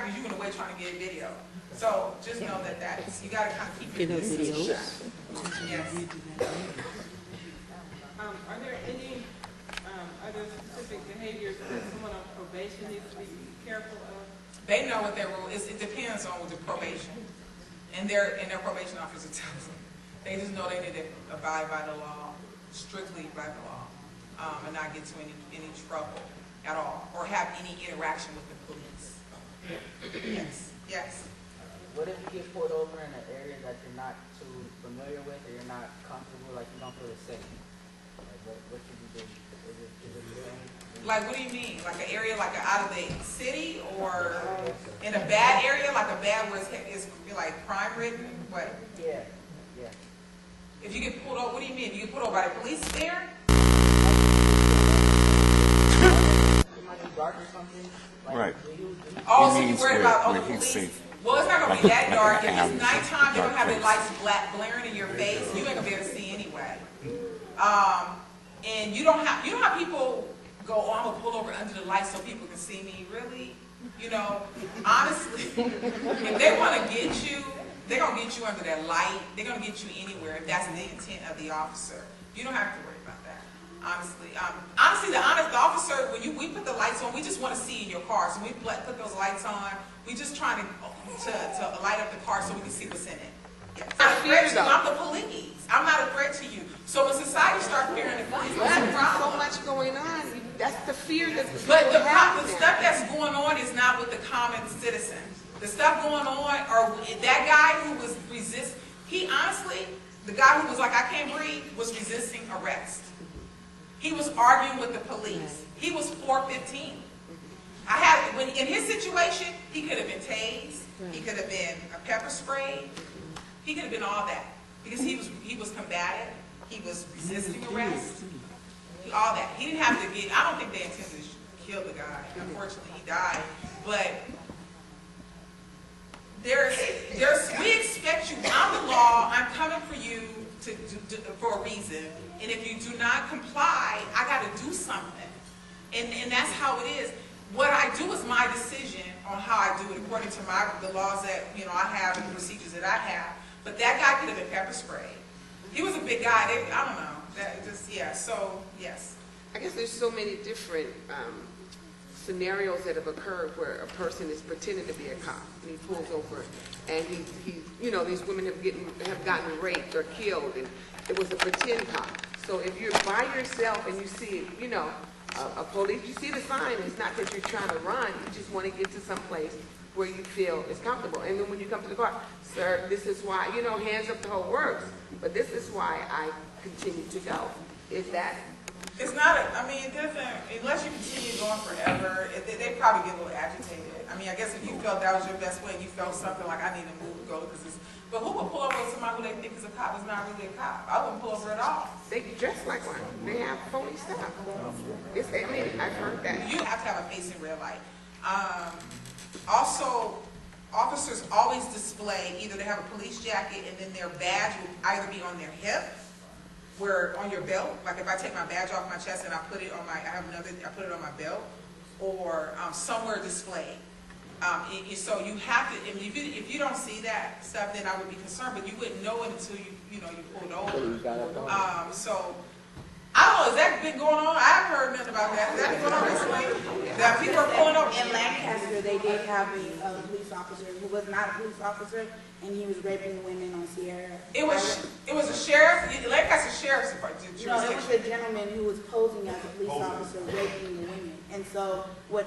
you in the way trying to get video. So just know that you got to kind of keep your distance. Yes. Are there any other specific behaviors that someone on probation needs to be careful of? They know what their rule is. It depends on the probation, and their probation officer tells them. They just know they need to abide by the law, strictly by the law, and not get into any trouble at all, or have any interaction with the police. Yes. Yes. What if you get pulled over in an area that you're not too familiar with, or you're not comfortable, like you don't feel safe? Like what should you do? Is it the same? Like, what do you mean? Like an area, like out of the city, or in a bad area, like a bad where it's like crime ridden? What? Yeah. If you get pulled over, what do you mean? If you get pulled over by the police there? It might be dark or something. Like, Right. Oh, so He you means worried about where the he's police? safe. Well, it's not gonna be that dark. If alley, it's nighttime, they don't have their dark lights blaring in your face. You ain't gonna be able to see anyway. And you don't have people go, oh, I'm gonna pull over under the lights so people can see me. Really? You know, honestly, if they want to get you, they're gonna get you under that light. They're gonna get you anywhere if that's the intent of the officer. You don't have to worry about that. Honestly, the officer, when we put the lights on, we just want to see in your car. So we put those lights on. We just trying to light up the car so we can see what's in it. Yes. I'm not a threat to you. I'm the police. I'm not a threat to you. So when society starts fearing the police, what's the There's so problem? much going on. That's the fear that the But the have now. stuff that's going on is not with the common citizen. The stuff going on, or that guy who was he honestly, the guy who was like, I can't breathe, was resisting arrest. He was arguing with the police. He was 415. In his situation, he could have been tased. He could have been a pepper spray. He could have been all that because he was combative. He was resisting arrest. All that. He didn't have to get. I don't think they intended to kill the guy. Unfortunately, he died. But we expect you. I'm the law. I'm coming for you for a reason. And if you do not comply, I got to do something. And that's how it is. What I do is my decision on how I do it according to the laws that I have and the procedures that I have. But that guy could have been pepper sprayed. He was a big guy. I don't know. So yes. I guess there's so many different scenarios that have occurred where a person is pretending to be a cop and he pulls over and he these women have gotten raped or killed and it was a pretend cop. So if you're by yourself and you see a police, you see the sign, it's not that you're trying to run, you just want to get to some place where you feel is comfortable. And then when you come to the car, sir, this is why, hands up the whole works, but this is why I continue to go. Is that? It's not, it doesn't, unless you continue going forever, they probably get a little agitated. I guess if you felt that was your best way, you felt something like, I need to move, go, but who would pull over somebody who they think is a cop is not really a cop? I wouldn't pull over at all. They dress like one. They have phony stuff. I've heard that. You have to have a facing red light. Also, officers always display, either they have a police jacket and then their badge will either be on their hip, where on your belt, like if I take my badge off my chest and I put it on I put it on my belt, or somewhere displayed. So you have to, if you don't see that stuff, then I would be concerned, but you wouldn't know it until you pulled over. So I don't know, has that been going on? I haven't heard nothing about that. Has that been going on recently? That people are pulling over? In Lancaster, they did have a police officer who was not a police officer, and he was raping women on Sierra. It was a sheriff. Lancaster sheriff's jurisdiction. No, it was a gentleman who was posing as a police officer raping the women. And so what